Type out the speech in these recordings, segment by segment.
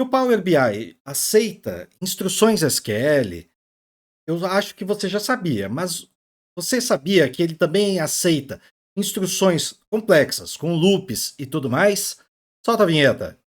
O Power BI aceita instruções SQL, eu acho que você já sabia, mas você sabia que ele também aceita instruções complexas, com loops e tudo mais? Solta a vinheta.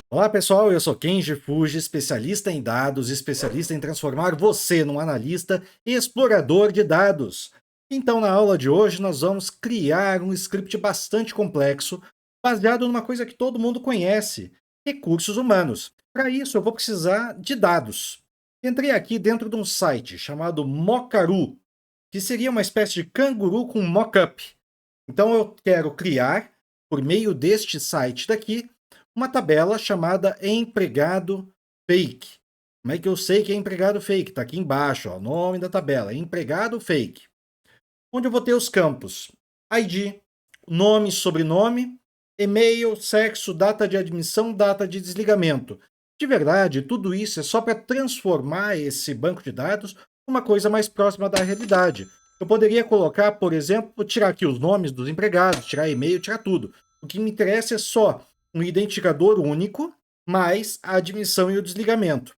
Olá pessoal, eu sou Kenji Fuji, especialista em dados, especialista em transformar você num analista e explorador de dados. Então, na aula de hoje, nós vamos criar um script bastante complexo, baseado numa coisa que todo mundo conhece: recursos humanos. Para isso, eu vou precisar de dados. Entrei aqui dentro de um site chamado Mocaru, que seria uma espécie de canguru com mockup. Então, eu quero criar, por meio deste site daqui, uma tabela chamada empregado fake. Como é que eu sei que é empregado fake? Está aqui embaixo, ó, o nome da tabela, empregado fake. Onde eu vou ter os campos ID, nome, sobrenome, e-mail, sexo, data de admissão, data de desligamento. De verdade, tudo isso é só para transformar esse banco de dados numa coisa mais próxima da realidade. Eu poderia colocar, por exemplo, tirar aqui os nomes dos empregados, tirar e-mail, tirar tudo. O que me interessa é só um identificador único, mais a admissão e o desligamento.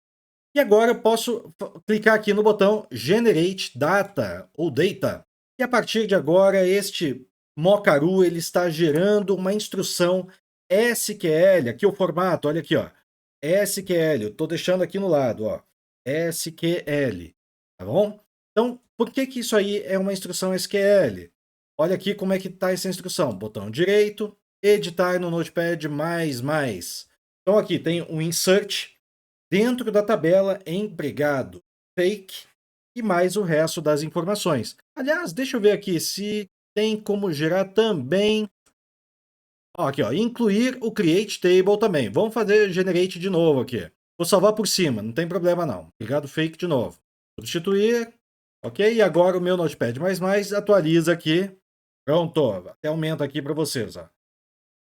E agora eu posso clicar aqui no botão Generate Data ou Data. E a partir de agora, este Mocaru ele está gerando uma instrução SQL. Aqui o formato, olha aqui, ó. SQL, eu estou deixando aqui no lado, ó. SQL, tá bom? Então, por que que isso aí é uma instrução SQL? Olha aqui como é que está essa instrução. Botão direito, editar no Notepad++. Então aqui tem um insert dentro da tabela empregado fake e mais o resto das informações. Aliás, deixa eu ver aqui se tem como gerar também. Ó, aqui, ó, incluir o create table também. Vamos fazer generate de novo aqui. Vou salvar por cima, não tem problema não. Empregado fake de novo. Substituir. Ok, e agora o meu Notepad++ atualiza aqui. Pronto, até aumenta aqui para vocês. Ó.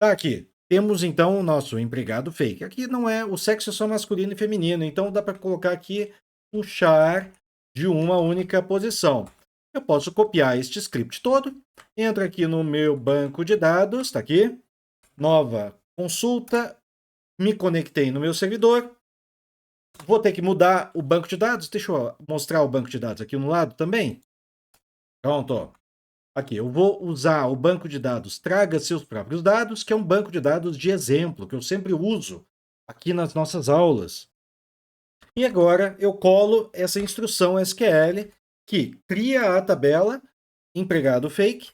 Tá aqui. Temos então o nosso empregado fake. Aqui não é, o sexo é só masculino e feminino, então dá para colocar aqui um char de uma única posição. Eu posso copiar este script todo, entra aqui no meu banco de dados, está aqui, nova consulta, me conectei no meu servidor, vou ter que mudar o banco de dados, deixa eu mostrar o banco de dados aqui no lado também. Pronto. Aqui, eu vou usar o banco de dados Traga Seus Próprios Dados, que é um banco de dados de exemplo, que eu sempre uso aqui nas nossas aulas. E agora eu colo essa instrução SQL que cria a tabela empregado fake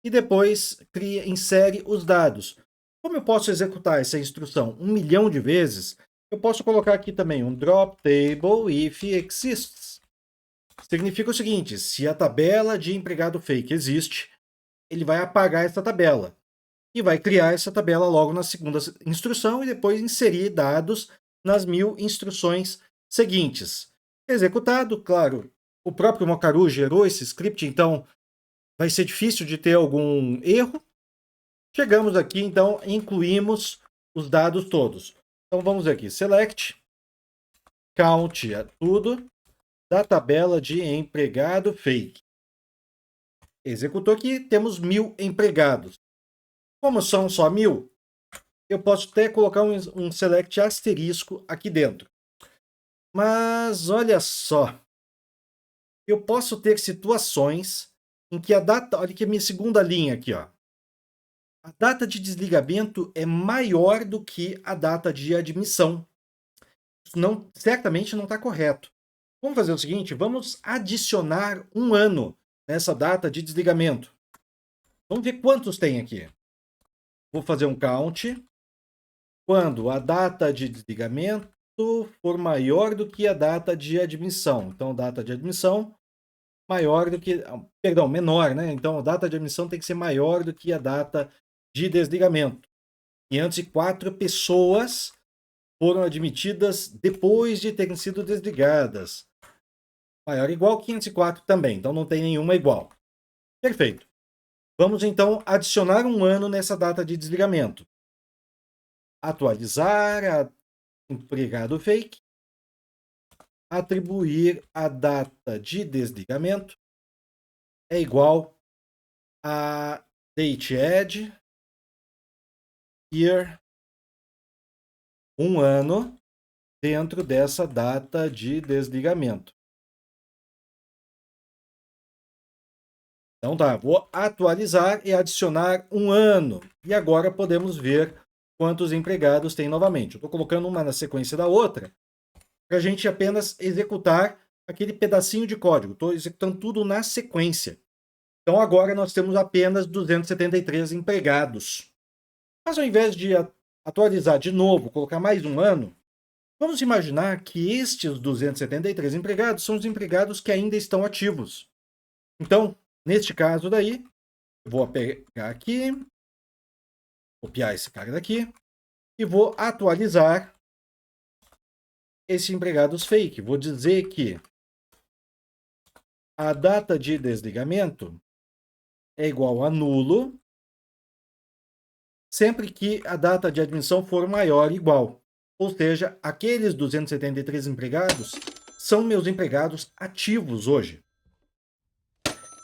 e depois insere os dados. Como eu posso executar essa instrução 1 milhão de vezes, eu posso colocar aqui também um drop table if exists. Significa o seguinte: se a tabela de empregado fake existe, ele vai apagar essa tabela e vai criar essa tabela logo na segunda instrução e depois inserir dados nas 1000 instruções seguintes. Executado, claro, o próprio Mocaru gerou esse script, então vai ser difícil de ter algum erro. Chegamos aqui, então, incluímos os dados todos. Então vamos ver aqui, select, count tudo, da tabela de empregado fake. Executou aqui, temos 1000 empregados. Como são só 1000, eu posso até colocar um select asterisco aqui dentro. Mas olha só, eu posso ter situações em que a data, olha aqui a minha segunda linha aqui, ó. A data de desligamento é maior do que a data de admissão. Isso não, certamente não está correto. Vamos fazer o seguinte, vamos adicionar um ano nessa data de desligamento. Vamos ver quantos tem aqui. Vou fazer um count. Quando a data de desligamento for maior do que a data de admissão. Então, data de admissão maior do que... Perdão, menor, né? Então, a data de admissão tem que ser maior do que a data de desligamento. 504 pessoas foram admitidas depois de terem sido desligadas. Maior ou igual, 504 também. Então, não tem nenhuma igual. Perfeito. Vamos, então, adicionar um ano nessa data de desligamento. Atualizar a empregado fake, atribuir a data de desligamento é igual a date add, year, um ano, dentro dessa data de desligamento. Então tá, vou atualizar e adicionar um ano. E agora podemos ver quantos empregados tem novamente. Eu estou colocando uma na sequência da outra, para a gente apenas executar aquele pedacinho de código. Estou executando tudo na sequência. Então agora nós temos apenas 273 empregados. Mas ao invés de atualizar de novo, colocar mais um ano, vamos imaginar que estes 273 empregados são os empregados que ainda estão ativos. Então, neste caso daí, eu vou pegar aqui, copiar esse cara daqui e vou atualizar esse empregados fake. Vou dizer que a data de desligamento é igual a nulo sempre que a data de admissão for maior ou igual. Ou seja, aqueles 273 empregados são meus empregados ativos hoje.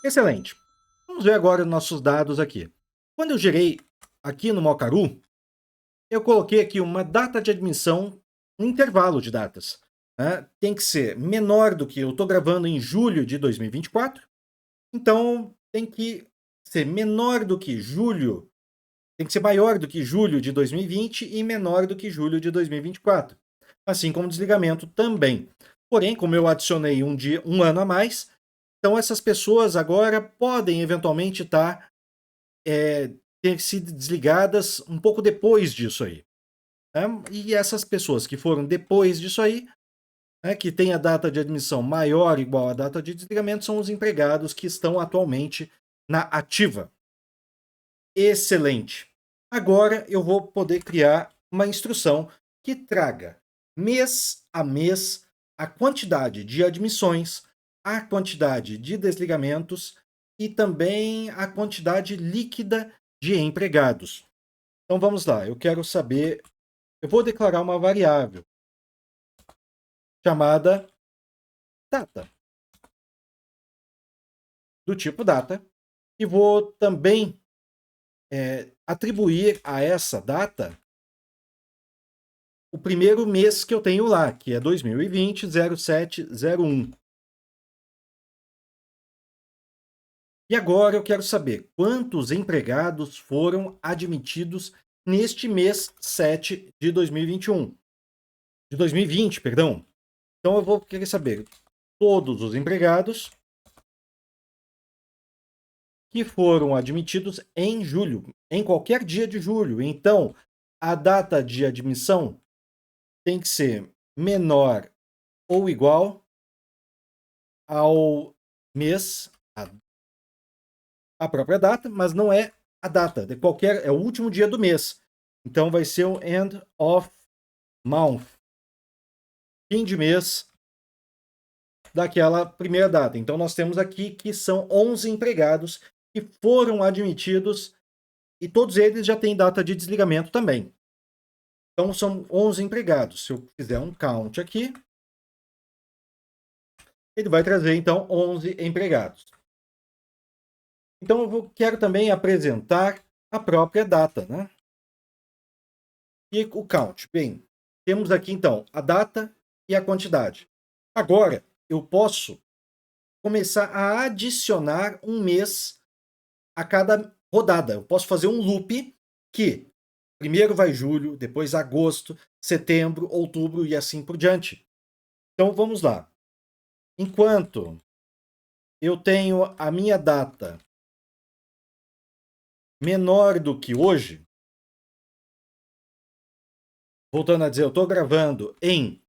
Excelente. Vamos ver agora os nossos dados aqui. Quando eu gerei aqui no Mocaru, eu coloquei aqui uma data de admissão, um intervalo de datas. Né? Tem que ser menor do que eu estou gravando em julho de 2024, então tem que ser menor do que julho, tem que ser maior do que julho de 2020 e menor do que julho de 2024. Assim como o desligamento também. Porém, como eu adicionei um ano a mais, então essas pessoas agora podem eventualmente ter sido desligadas um pouco depois disso aí. Né? E essas pessoas que foram depois disso aí, né, que tem a data de admissão maior ou igual à data de desligamento, são os empregados que estão atualmente na ativa. Excelente. Agora eu vou poder criar uma instrução que traga mês a mês a quantidade de admissões, a quantidade de desligamentos e também a quantidade líquida de empregados. Então vamos lá, eu quero saber, eu vou declarar uma variável chamada data, do tipo data, e vou também atribuir a essa data o primeiro mês que eu tenho lá, que é 2020, 0701. E agora eu quero saber quantos empregados foram admitidos neste mês 7 de 2021. De 2020, perdão. Então eu vou querer saber todos os empregados que foram admitidos em julho, em qualquer dia de julho. Então, a data de admissão tem que ser menor ou igual ao mês, a própria data, mas não é a data, é o último dia do mês. Então vai ser o end of month, fim de mês daquela primeira data. Então nós temos aqui que são 11 empregados que foram admitidos e todos eles já têm data de desligamento também. Então são 11 empregados. Se eu fizer um count aqui, ele vai trazer então 11 empregados. Então eu quero também apresentar a própria data, né? E o count. Bem, temos aqui então a data e a quantidade. Agora eu posso começar a adicionar um mês a cada rodada. Eu posso fazer um loop que primeiro vai julho, depois agosto, setembro, outubro e assim por diante. Então vamos lá. Enquanto eu tenho a minha data menor do que hoje, voltando a dizer, eu estou gravando em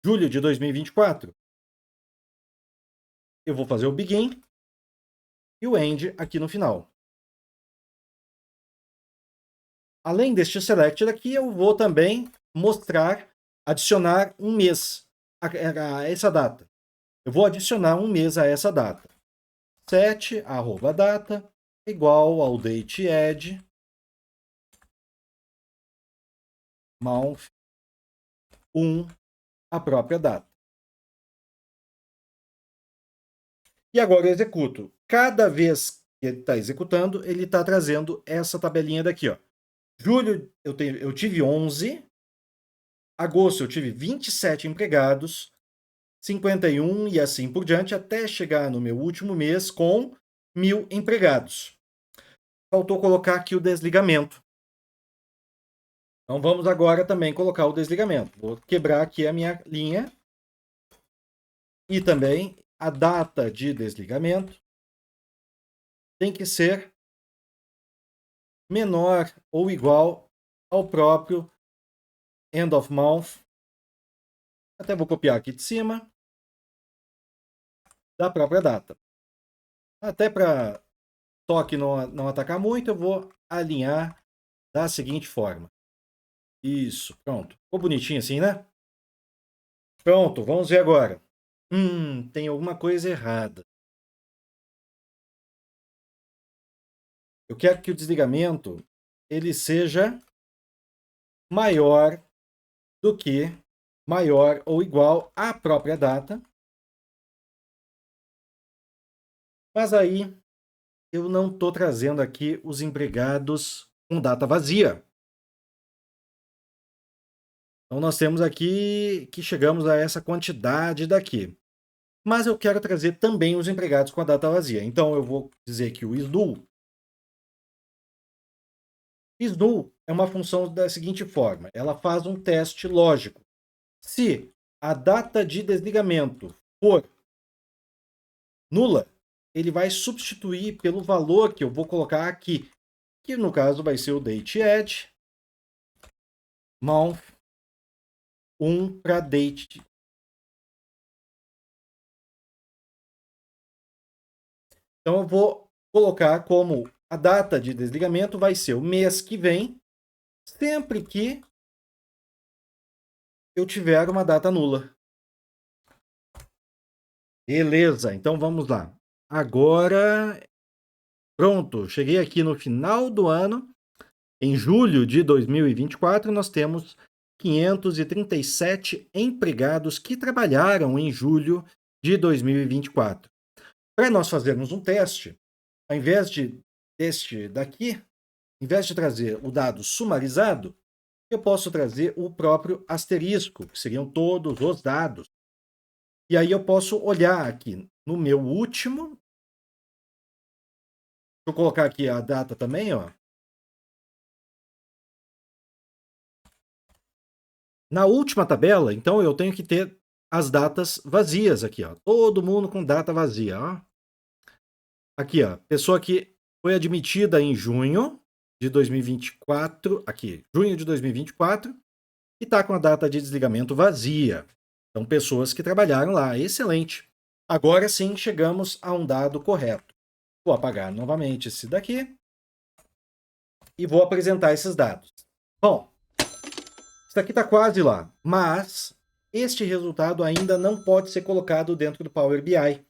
julho de 2024, eu vou fazer o begin e o end aqui no final. Além deste select daqui, eu vou também adicionar um mês a essa data. Eu vou adicionar um mês a essa data. Set @data igual ao date add month 1 a própria data. E agora eu executo. Cada vez que ele está executando, ele está trazendo essa tabelinha daqui, ó. Julho eu tive 11. Agosto eu tive 27 empregados, 51 e assim por diante, até chegar no meu último mês com 1.000 empregados. Faltou colocar aqui o desligamento. Então vamos agora também colocar o desligamento. Vou quebrar aqui a minha linha. E também a data de desligamento tem que ser menor ou igual ao próprio end of month. Até vou copiar aqui de cima da própria data. Até para toque não atacar muito, eu vou alinhar da seguinte forma. Isso, pronto. Ficou bonitinho assim, né? Pronto, vamos ver agora. Tem alguma coisa errada. Eu quero que o desligamento ele seja maior do que maior ou igual à própria data. Mas aí eu não estou trazendo aqui os empregados com data vazia. Então nós temos aqui que chegamos a essa quantidade daqui. Mas eu quero trazer também os empregados com a data vazia. Então eu vou dizer que o isNull é uma função da seguinte forma. Ela faz um teste lógico. Se a data de desligamento for nula, ele vai substituir pelo valor que eu vou colocar aqui, que no caso vai ser o dateAdd, month 1 para date. Então eu vou colocar como a data de desligamento vai ser o mês que vem, sempre que eu tiver uma data nula. Beleza, então vamos lá. Agora, pronto, cheguei aqui no final do ano. Em julho de 2024, nós temos 537 empregados que trabalharam em julho de 2024. Para nós fazermos um teste, ao invés de deste daqui, em vez de trazer o dado sumarizado, eu posso trazer o próprio asterisco, que seriam todos os dados. E aí eu posso olhar aqui no meu último. Deixa eu colocar aqui a data também, ó. Na última tabela, então, eu tenho que ter as datas vazias aqui, ó. Todo mundo com data vazia, ó. Aqui, ó. Pessoa que foi admitida em junho de 2024, aqui, junho de 2024, e está com a data de desligamento vazia. Então, pessoas que trabalharam lá. Excelente. Agora sim, chegamos a um dado correto. Vou apagar novamente esse daqui e vou apresentar esses dados. Bom, isso aqui está quase lá, mas este resultado ainda não pode ser colocado dentro do Power BI,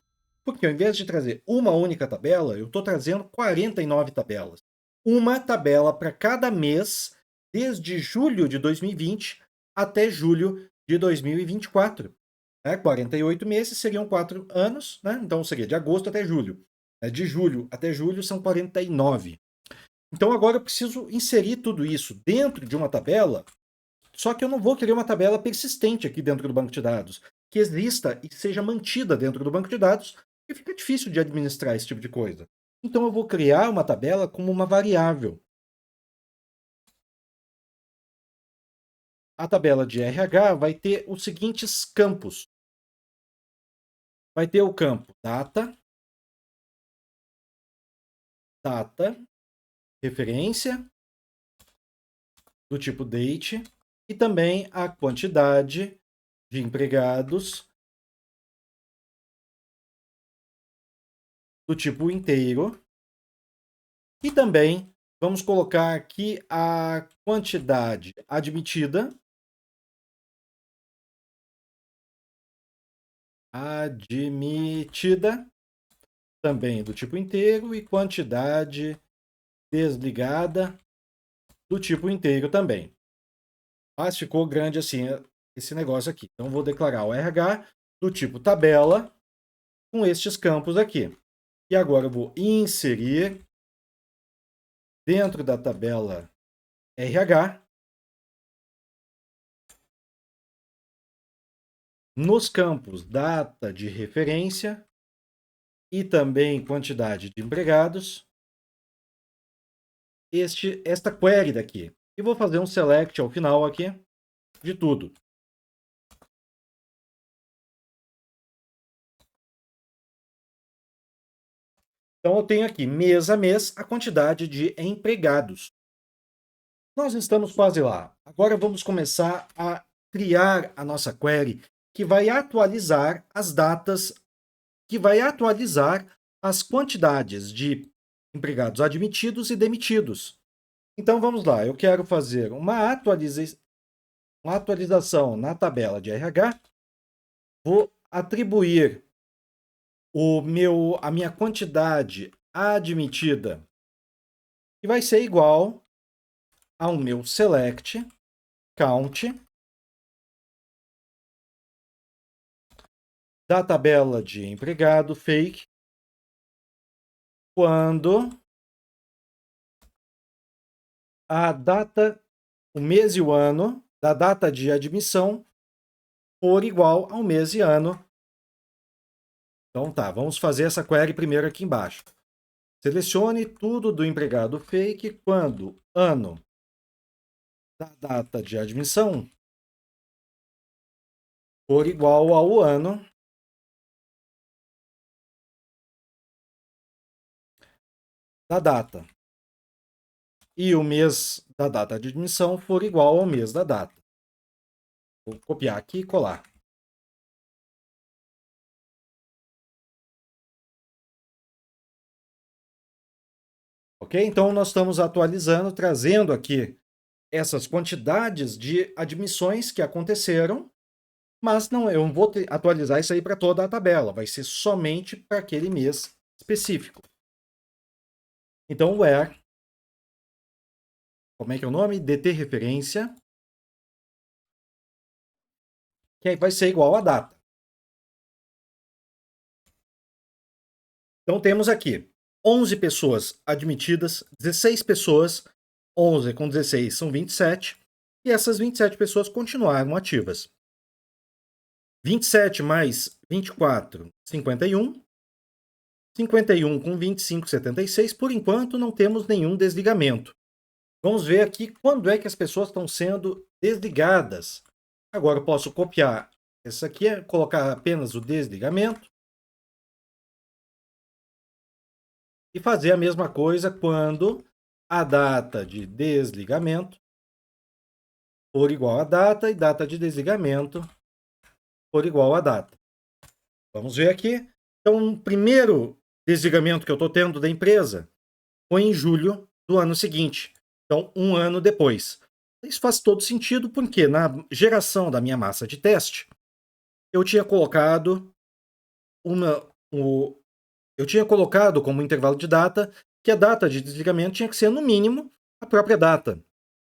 porque ao invés de trazer uma única tabela, eu estou trazendo 49 tabelas. Uma tabela para cada mês, desde julho de 2020 até julho de 2024. 48 meses seriam 4 anos, né? Então seria de agosto até julho. De julho até julho são 49. Então agora eu preciso inserir tudo isso dentro de uma tabela, só que eu não vou querer uma tabela persistente aqui dentro do banco de dados, que exista e seja mantida dentro do banco de dados, e fica difícil de administrar esse tipo de coisa. Então eu vou criar uma tabela como uma variável. A tabela de RH vai ter os seguintes campos. Vai ter o campo data, referência, do tipo date, e também a quantidade de empregados do tipo inteiro. E também vamos colocar aqui a quantidade admitida. Também do tipo inteiro, e quantidade desligada do tipo inteiro também. Mas ficou grande assim esse negócio aqui. Então vou declarar o RH do tipo tabela com estes campos aqui. E agora eu vou inserir dentro da tabela RH, nos campos data de referência e também quantidade de empregados, esta query daqui. E vou fazer um select ao final aqui de tudo. Então, eu tenho aqui, mês a mês, a quantidade de empregados. Nós estamos quase lá. Agora vamos começar a criar a nossa query, que vai atualizar as datas, que vai atualizar as quantidades de empregados admitidos e demitidos. Então, vamos lá. Eu quero fazer uma atualização na tabela de RH. Vou atribuir a minha quantidade admitida, que vai ser igual ao meu select count da tabela de empregado fake quando a data, o mês e o ano da data de admissão for igual ao mês e ano. Então tá, vamos fazer essa query primeiro aqui embaixo. Selecione tudo do empregado fake quando ano da data de admissão for igual ao ano da data e o mês da data de admissão for igual ao mês da data. Vou copiar aqui e colar. Ok? Então, nós estamos atualizando, trazendo aqui essas quantidades de admissões que aconteceram, mas não, eu não vou atualizar isso aí para toda a tabela, vai ser somente para aquele mês específico. Então, where, como é que é o nome? DT referência, que aí vai ser igual a data. Então, temos aqui 11 pessoas admitidas, 16 pessoas, 11 com 16 são 27, e essas 27 pessoas continuaram ativas. 27 mais 24, 51. 51 com 25, 76. Por enquanto, não temos nenhum desligamento. Vamos ver aqui quando é que as pessoas estão sendo desligadas. Agora eu posso copiar essa aqui, colocar apenas o desligamento. E fazer a mesma coisa quando a data de desligamento for igual à data e data de desligamento for igual à data. Vamos ver aqui. Então, o primeiro desligamento que eu estou tendo da empresa foi em julho do ano seguinte. Então, um ano depois. Isso faz todo sentido porque na geração da minha massa de teste, eu tinha colocado eu tinha colocado como intervalo de data que a data de desligamento tinha que ser, no mínimo, a própria data.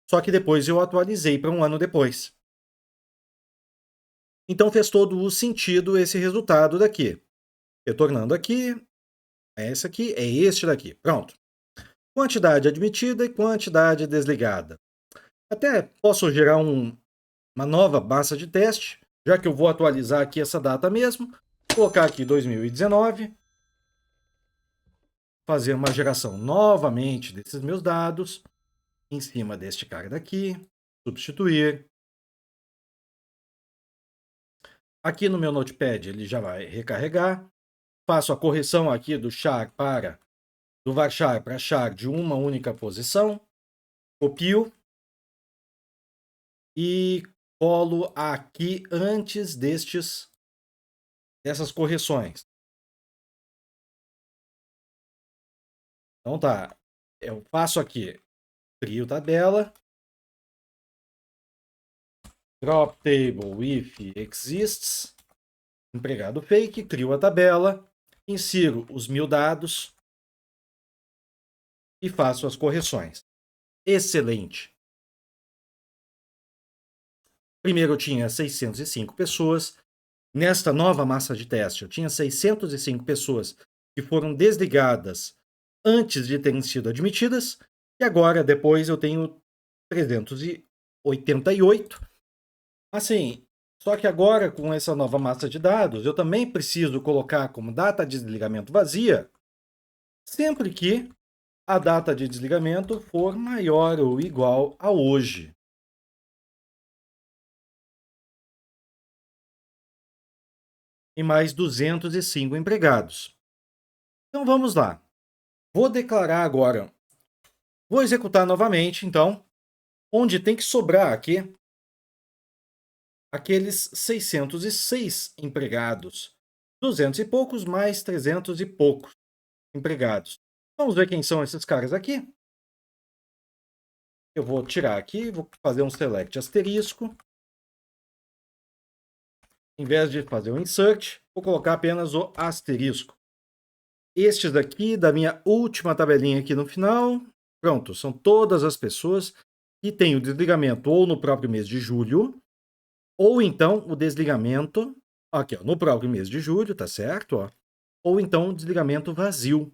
Só que depois eu atualizei para um ano depois. Então fez todo o sentido esse resultado daqui. Retornando aqui, é esse aqui, é este daqui. Pronto. Quantidade admitida e quantidade desligada. Até posso gerar uma nova massa de teste, já que eu vou atualizar aqui essa data mesmo. Colocar aqui 2019. Fazer uma geração novamente desses meus dados. Em cima deste cara daqui. Substituir. Aqui no meu Notepad ele já vai recarregar. Faço a correção aqui do varchar para char de uma única posição. Copio. E colo aqui antes dessas correções. Então tá, eu faço aqui, crio tabela, drop table if exists, empregado fake, crio a tabela, insiro os 1000 dados e faço as correções. Excelente! Primeiro eu tinha 605 pessoas. Nesta nova massa de teste, eu tinha 605 pessoas que foram desligadas antes de terem sido admitidas. E agora, depois, eu tenho 388. Assim, só que agora com essa nova massa de dados, eu também preciso colocar como data de desligamento vazia, sempre que a data de desligamento for maior ou igual a hoje. E mais 205 empregados. Então vamos lá. Vou declarar agora, vou executar novamente, então, onde tem que sobrar aqui aqueles 606 empregados. 200 e poucos mais 300 e poucos empregados. Vamos ver quem são esses caras aqui. Eu vou tirar aqui, vou fazer um select asterisco. Em vez de fazer um insert, vou colocar apenas o asterisco. Estes daqui, da minha última tabelinha aqui no final, pronto, são todas as pessoas que têm o desligamento ou no próprio mês de julho, ou então o desligamento, aqui ó, no próprio mês de julho, tá certo? Ó, ou então o desligamento vazio.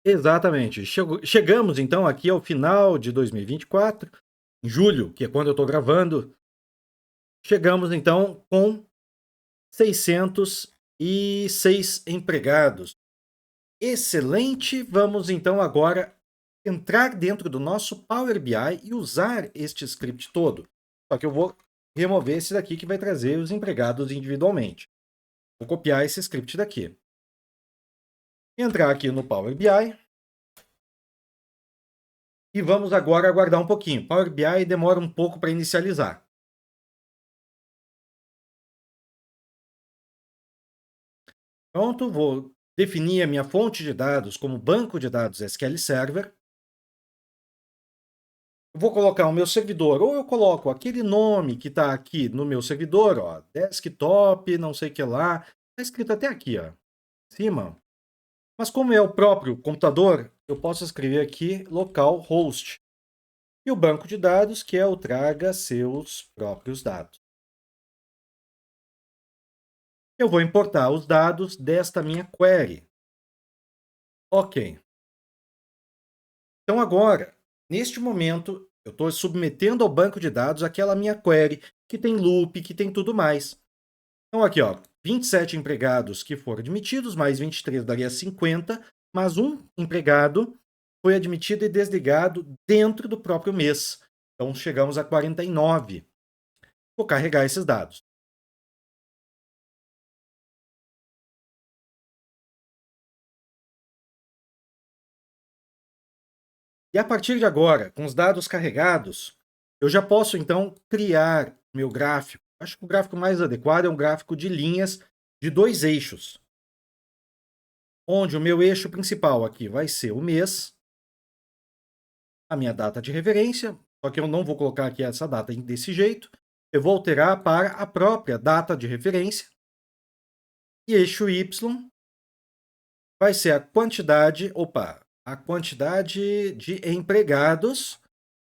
Exatamente. Chegamos então aqui ao final de 2024, em julho, que é quando eu estou gravando. Chegamos então com 606 empregados. Excelente! Vamos então agora entrar dentro do nosso Power BI e usar este script todo. Só que eu vou remover esse daqui que vai trazer os empregados individualmente. Vou copiar esse script daqui. Entrar aqui no Power BI. E vamos agora aguardar um pouquinho. Power BI demora um pouco para inicializar. Pronto, vou definir a minha fonte de dados como banco de dados SQL Server. Vou colocar o meu servidor, ou eu coloco aquele nome que está aqui no meu servidor, ó, desktop, não sei o que lá. Está escrito até aqui, ó, em cima. Mas como é o próprio computador, eu posso escrever aqui localhost. E o banco de dados, que é o traga seus próprios dados. Eu vou importar os dados desta minha query. Ok. Então agora, neste momento, eu estou submetendo ao banco de dados aquela minha query, que tem loop, que tem tudo mais. Então aqui, ó, 27 empregados que foram admitidos, mais 23 daria 50, mas um empregado foi admitido e desligado dentro do próprio mês. Então chegamos a 49. Vou carregar esses dados. E a partir de agora, com os dados carregados, eu já posso então criar meu gráfico. Acho que o gráfico mais adequado é um gráfico de linhas de 2 eixos, onde o meu eixo principal aqui vai ser o mês, a minha data de referência, só que eu não vou colocar aqui essa data desse jeito, eu vou alterar para a própria data de referência, e eixo Y vai ser a quantidade de empregados.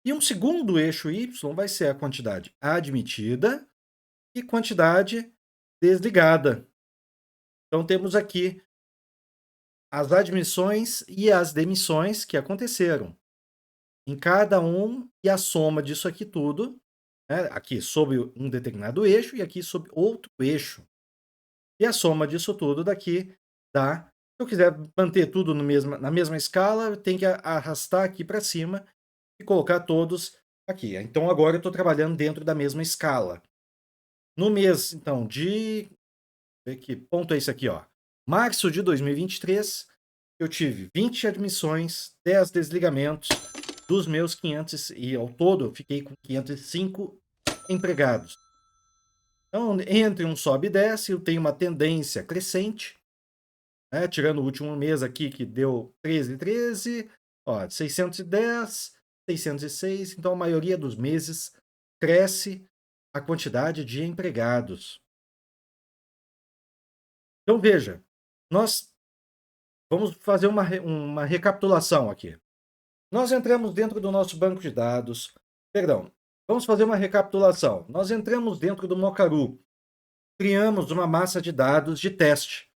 E um segundo eixo Y vai ser a quantidade admitida e quantidade desligada. Então, temos aqui as admissões e as demissões que aconteceram em cada um e a soma disso aqui tudo, né, aqui sobre um determinado eixo e aqui sobre outro eixo. E a soma disso tudo daqui dá. Se eu quiser manter tudo no na mesma escala, eu tenho que arrastar aqui para cima e colocar todos aqui. Então agora eu estou trabalhando dentro da mesma escala. No mês, então, de. Que ponto é esse aqui, ó? Março de 2023, eu tive 20 admissões, 10 desligamentos dos meus 500, e ao todo eu fiquei com 505 empregados. Então, entre um sobe e desce, eu tenho uma tendência crescente, né? Tirando o último mês aqui, que deu 13, 13, ó, 610, 606. Então, a maioria dos meses cresce a quantidade de empregados. Então, veja, nós vamos fazer uma recapitulação aqui. Nós entramos dentro do nosso banco de dados, perdão, vamos fazer uma recapitulação. Nós entramos dentro do Mocaru, criamos uma massa de dados de teste.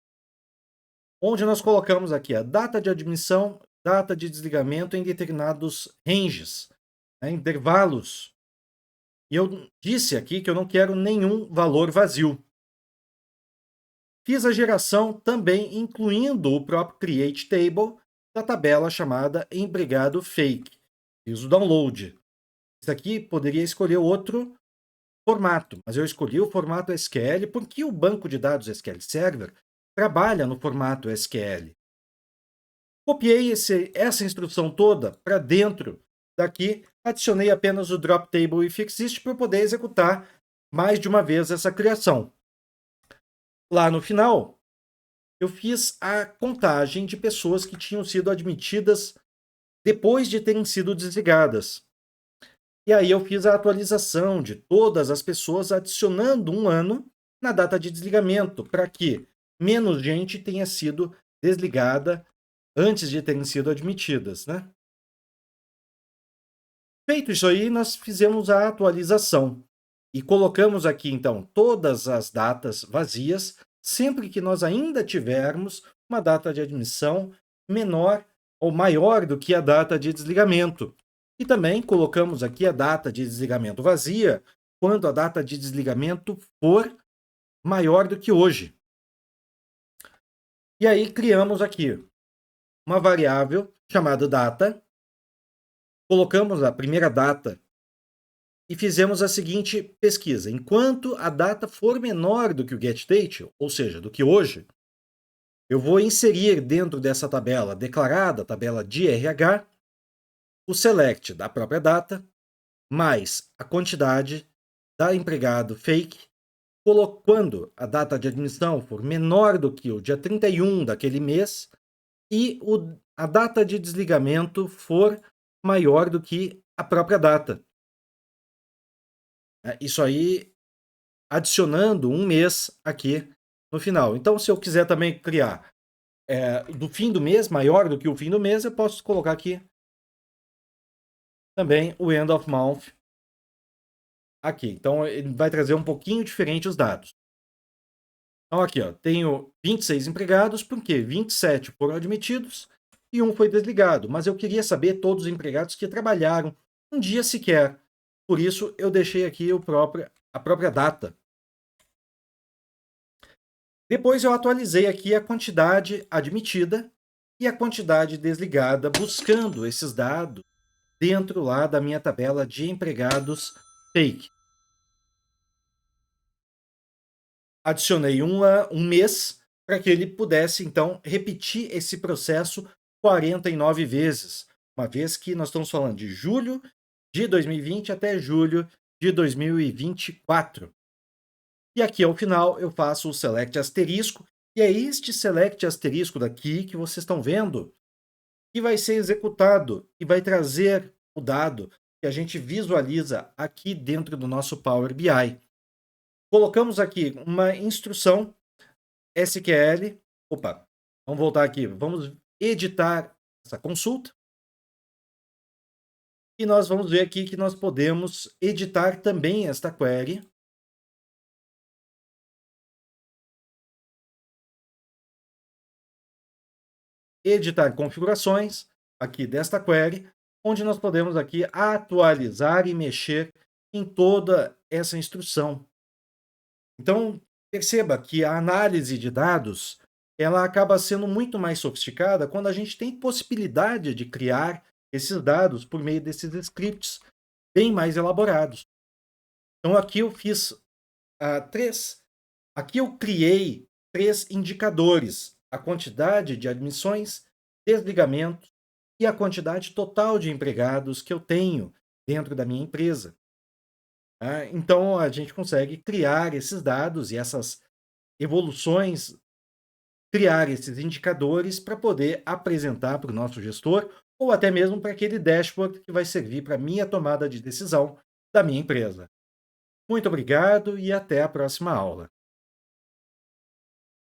onde nós colocamos aqui a data de admissão, data de desligamento em determinados ranges, né, intervalos. E eu disse aqui que eu não quero nenhum valor vazio. Fiz a geração também incluindo o próprio create table da tabela chamada empregado fake. Fiz o download. Isso aqui poderia escolher outro formato, mas eu escolhi o formato SQL porque o banco de dados SQL Server trabalha no formato SQL. Copiei essa instrução toda para dentro daqui, adicionei apenas o drop table if exist para poder executar mais de uma vez essa criação. Lá no final, eu fiz a contagem de pessoas que tinham sido admitidas depois de terem sido desligadas. E aí eu fiz a atualização de todas as pessoas, adicionando um ano na data de desligamento, para que menos gente tenha sido desligada antes de terem sido admitidas, né? Feito isso aí, nós fizemos a atualização e colocamos aqui, então, todas as datas vazias, sempre que nós ainda tivermos uma data de admissão menor ou maior do que a data de desligamento. E também colocamos aqui a data de desligamento vazia quando a data de desligamento for maior do que hoje. E aí criamos aqui uma variável chamada data, colocamos a primeira data e fizemos a seguinte pesquisa. Enquanto a data for menor do que o getDate, ou seja, do que hoje, eu vou inserir dentro dessa tabela declarada, tabela de RH, o select da própria data, mais a quantidade da empregado fake, colocando a data de admissão for menor do que o dia 31 daquele mês e a data de desligamento for maior do que a própria data. Isso aí adicionando um mês aqui no final. Então, se eu quiser também criar do fim do mês, maior do que o fim do mês, eu posso colocar aqui também o end of month aqui. Então, ele vai trazer um pouquinho diferente os dados. Então, aqui, ó, tenho 26 empregados, porque 27 foram admitidos e um foi desligado. Mas eu queria saber todos os empregados que trabalharam um dia sequer. Por isso, eu deixei aqui a própria data. Depois, eu atualizei aqui a quantidade admitida e a quantidade desligada, buscando esses dados dentro lá da minha tabela de empregados fake. Adicionei um mês para que ele pudesse, então, repetir esse processo 49 vezes, uma vez que nós estamos falando de julho de 2020 até julho de 2024. E aqui ao final eu faço o select asterisco, e é este select asterisco daqui que vocês estão vendo que vai ser executado e vai trazer o dado que a gente visualiza aqui dentro do nosso Power BI. Colocamos aqui uma instrução SQL. Opa, vamos voltar aqui. Vamos editar essa consulta. E nós vamos ver aqui que nós podemos editar também esta query. Editar configurações aqui desta query, onde nós podemos aqui atualizar e mexer em toda essa instrução. Então, perceba que a análise de dados ela acaba sendo muito mais sofisticada quando a gente tem possibilidade de criar esses dados por meio desses scripts bem mais elaborados. Então, aqui eu fiz aqui eu criei 3 indicadores: a quantidade de admissões, desligamentos e a quantidade total de empregados que eu tenho dentro da minha empresa. Então, a gente consegue criar esses dados e essas evoluções, criar esses indicadores para poder apresentar para o nosso gestor ou até mesmo para aquele dashboard que vai servir para a minha tomada de decisão da minha empresa. Muito obrigado e até a próxima aula.